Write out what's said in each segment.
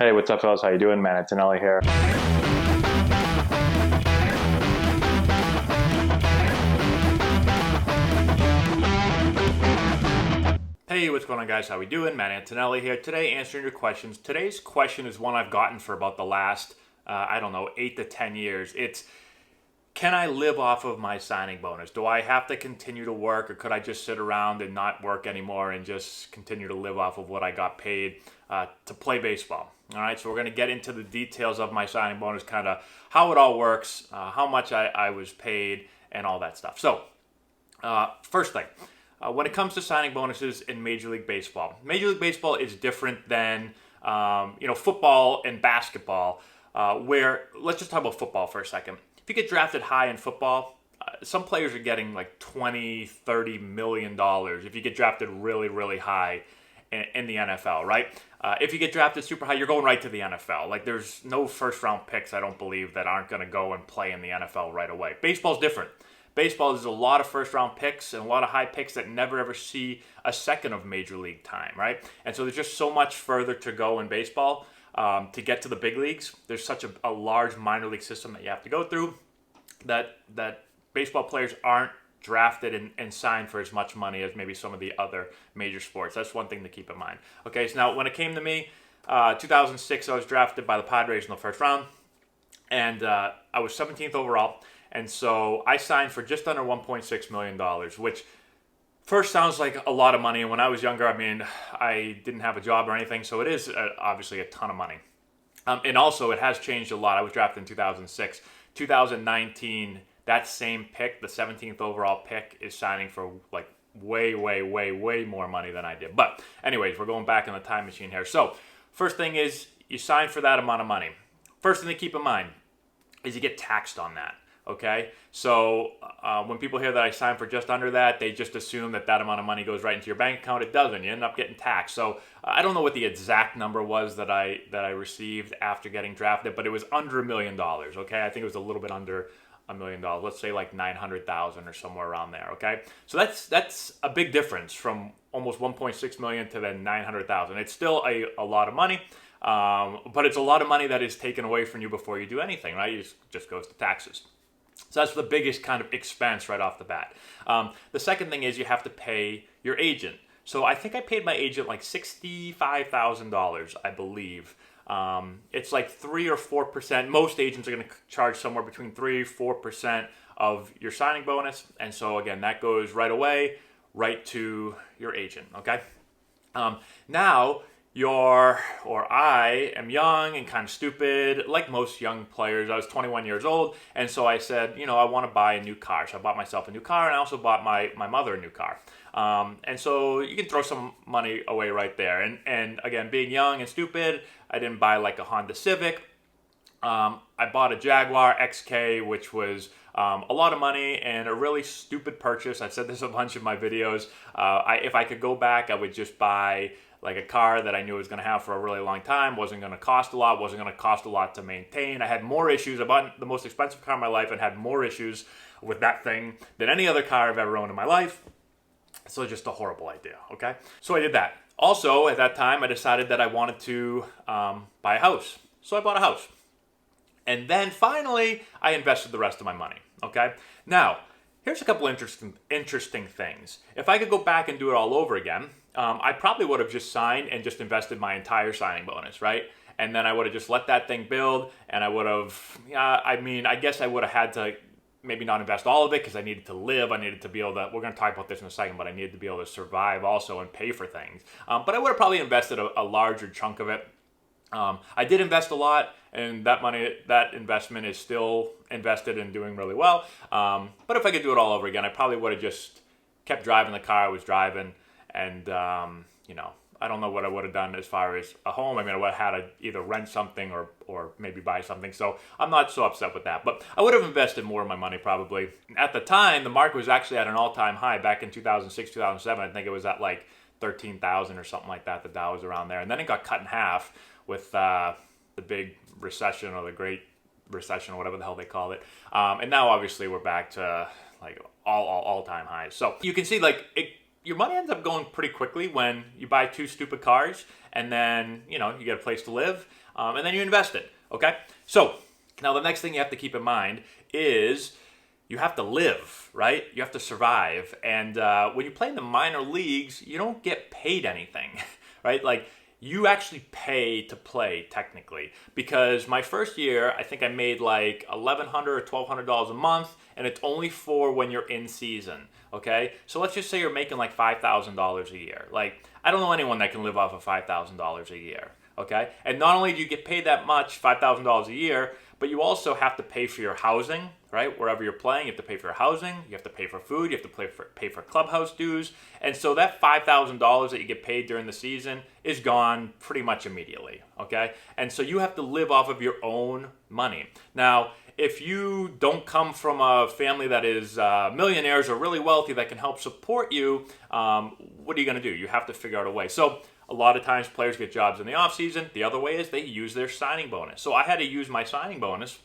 Hey, what's up, fellas? How you doing, man? Antonelli here. Hey, what's going on, guys? How we doing? Matt Antonelli here. Today, answering your questions. Today's question is one I've gotten for about the last, I don't know, 8 to 10 years. It's, can I live off of my signing bonus? Do I have to continue to work, or could I just sit around and not work anymore and just continue to live off of what I got paid to play baseball? All right, so we're going to get into the details of my signing bonus, kind of how it all works, how much I was paid, and all that stuff. So, first thing, when it comes to signing bonuses in Major League Baseball, Major League Baseball is different than football and basketball. Where let's just talk about football for a second. If you get drafted high in football, some players are getting like 20, 30 million dollars if you get drafted really, really high in the NFL, right? If you get drafted super high, you're going right to the NFL. Like, there's no first round picks, I don't believe, that aren't going to go and play in the NFL right away. Baseball's different. Baseball is a lot of first round picks and a lot of high picks that never ever see a second of major league time, right? And so there's just so much further to go in baseball to get to the big leagues. There's such a large minor league system that you have to go through that baseball players aren't drafted and signed for as much money as maybe some of the other major sports. That's one thing to keep in mind. Okay, so now when it came to me, 2006, I was drafted by the Padres in the first round, and I was 17th overall. And so I signed for just under $1.6 million, which first sounds like a lot of money. And when I was younger, I mean, I didn't have a job or anything, so it is obviously a ton of money. And also, it has changed a lot. I was drafted in 2006. 2019, that same pick, the 17th overall pick, is signing for like way, way, way, way more money than I did. But anyways, we're going back in the time machine here. So first thing is, you sign for that amount of money. First thing to keep in mind is you get taxed on that. Okay, so when people hear that I signed for just under that, they just assume that that amount of money goes right into your bank account. It doesn't. You end up getting taxed. So I don't know what the exact number was that I received after getting drafted, but it was under $1 million. Okay, I think it was a little bit under $1 million. Let's say like 900,000 or somewhere around there. Okay, so that's a big difference from almost 1.6 million to then 900,000. It's still a lot of money. But it's a lot of money that is taken away from you before you do anything, right? It just goes to taxes. So that's the biggest kind of expense right off the bat. The second thing is you have to pay your agent. So I think I paid my agent like $65,000, I believe. It's like 3 or 4%. Most agents are going to charge somewhere between 3 or 4% of your signing bonus. And so again, that goes right away, right to your agent. Okay. Now, I am young and kind of stupid, like most young players. I was 21 years old, and so I said, I want to buy a new car. So I bought myself a new car, and I also bought my mother a new car. And so you can throw some money away right there. And again, being young and stupid, I didn't buy like a Honda Civic. I bought a Jaguar XK, which was a lot of money and a really stupid purchase. I've said this a bunch in my videos. If I could go back, I would just buy like a car that I knew I was going to have for a really long time, wasn't going to cost a lot, wasn't going to cost a lot to maintain. I had more issues. I bought the most expensive car in my life and had more issues with that thing than any other car I've ever owned in my life. So just a horrible idea, okay? So I did that. Also, at that time, I decided that I wanted to buy a house. So I bought a house. And then finally, I invested the rest of my money, okay? Now, here's a couple interesting things. If I could go back and do it all over again, I probably would have just signed and just invested my entire signing bonus, right? And then I would have just let that thing build, and I would have, I guess I would have had to maybe not invest all of it because I needed to live. I needed to be able to, we're going to talk about this in a second, but I needed to be able to survive also and pay for things. But I would have probably invested a larger chunk of it. I did invest a lot, and that investment is still invested and doing really well. But if I could do it all over again, I probably would have just kept driving the car I was driving, and I don't know what I would have done as far as a home. I mean, I would have had to either rent something or maybe buy something. So I'm not so upset with that. But I would have invested more of my money probably. At the time, the market was actually at an all-time high back in 2006, 2007. I think it was at like 13,000 or something like that. The Dow was around there. And then it got cut in half with the big recession or the Great Recession or whatever the hell they called it. And now obviously we're back to like all-time highs. So you can see like your money ends up going pretty quickly when you buy two stupid cars and then, you get a place to live. and then you invest it. Okay, so now the next thing you have to keep in mind is you have to live, right? You have to survive. And when you play in the minor leagues, you don't get paid anything, right? Like, you actually pay to play technically, because my first year, I think I made like $1,100 or $1,200 a month, and it's only for when you're in season, okay? So let's just say you're making like $5,000 a year. Like, I don't know anyone that can live off of $5,000 a year, okay? And not only do you get paid that much, $5,000 a year, but you also have to pay for your housing, right? Wherever you're playing, you have to pay for your housing, you have to pay for food, you have to pay for clubhouse dues. And so that $5,000 that you get paid during the season is gone pretty much immediately, okay? And so you have to live off of your own money. Now, if you don't come from a family that is millionaires or really wealthy that can help support you, what are you going to do? You have to figure out a way. So a lot of times players get jobs in the offseason. The other way is they use their signing bonus. So I had to use my signing bonus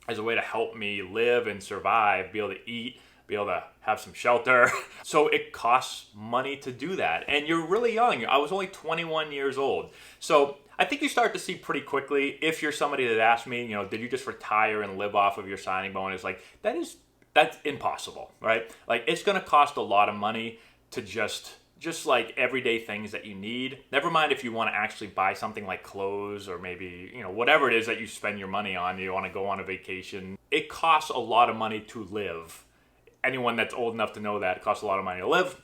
as a way to help me live and survive, be able to eat, be able to have some shelter. So it costs money to do that. And you're really young. I was only 21 years old. So I think you start to see pretty quickly, if you're somebody that asked me, did you just retire and live off of your signing bonus? Like, that's impossible, right? Like, it's going to cost a lot of money to just like everyday things that you need. Never mind if you want to actually buy something like clothes or maybe, whatever it is that you spend your money on, you want to go on a vacation. It costs a lot of money to live. Anyone that's old enough to know that, it costs a lot of money to live.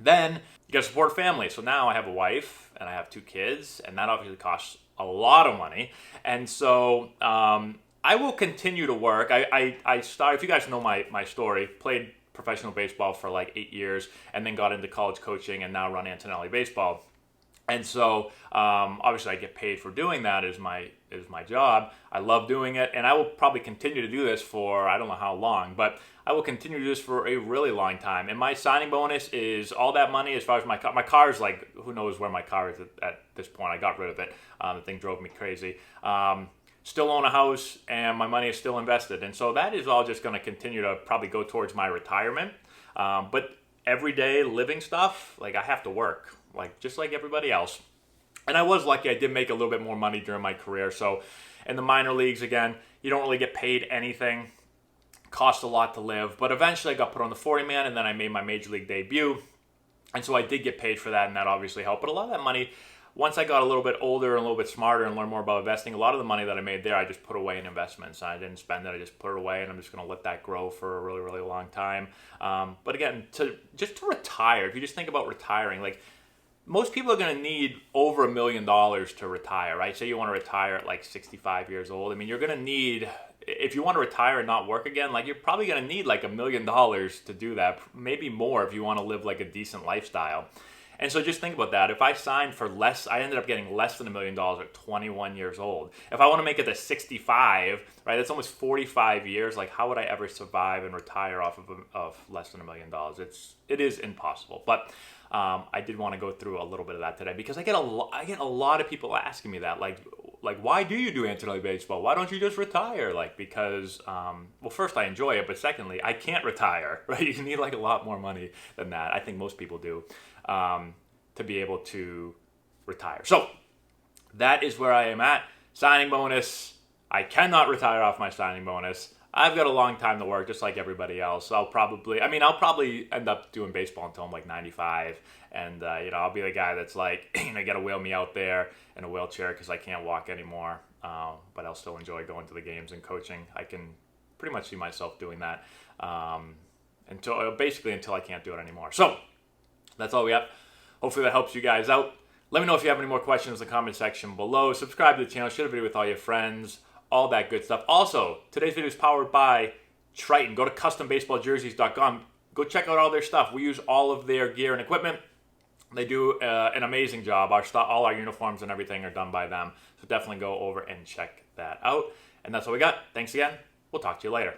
Then you got to support family. So now I have a wife and I have 2 kids, and that obviously costs a lot of money. And so I will continue to work. I started, if you guys know my story, played professional baseball for like 8 years, and then got into college coaching and now run Antonelli baseball. And so obviously I get paid for doing that as my job. I love doing it, and I will probably continue to do this for I don't know how long, but I will continue to do this for a really long time. And my signing bonus is all that money as far as my car. My car is like, who knows where my car is at this point. I got rid of it. The thing drove me crazy. Still own a house, and my money is still invested. And so that is all just going to continue to probably go towards my retirement. But everyday living stuff, like, I have to work, like just like everybody else. And I was lucky. I did make a little bit more money during my career. So in the minor leagues, again, you don't really get paid anything. Cost a lot to live. But eventually I got put on the 40-man, and then I made my major league debut. And so I did get paid for that, and that obviously helped. But a lot of that money, once I got a little bit older and a little bit smarter and learned more about investing, a lot of the money that I made there, I just put away in investments. I didn't spend it. I just put it away, and I'm just going to let that grow for a really, really long time. But again, to retire, if you just think about retiring, like, most people are going to need over $1 million to retire, right? Say you want to retire at like 65 years old. I mean, you're going to need, if you want to retire and not work again, like, you're probably going to need like $1 million to do that, maybe more if you want to live like a decent lifestyle. And so just think about that. If I signed for less, I ended up getting less than $1 million at 21 years old. If I want to make it to 65, right, that's almost 45 years. Like, how would I ever survive and retire off of less than $1 million? It is impossible. But I did want to go through a little bit of that today, because I get a lot of people asking me that, like, why do you do Antonelli baseball? Why don't you just retire? Like, because, well, first, I enjoy it, but secondly, I can't retire, right? You need like a lot more money than that. I think most people do, to be able to retire. So that is where I am at. Signing bonus. I cannot retire off my signing bonus. I've got a long time to work, just like everybody else. I'll probably end up doing baseball until I'm like 95. And, I'll be the guy that's like, you got to wheel me out there in a wheelchair because I can't walk anymore. But I'll still enjoy going to the games and coaching. I can pretty much see myself doing that until I can't do it anymore. So that's all we have. Hopefully that helps you guys out. Let me know if you have any more questions in the comment section below. Subscribe to the channel, share the video with all your friends, all that good stuff. Also, today's video is powered by Triton. Go to custombaseballjerseys.com. Go check out all their stuff. We use all of their gear and equipment. They do an amazing job. All our uniforms and everything are done by them. So definitely go over and check that out. And that's all we got. Thanks again. We'll talk to you later.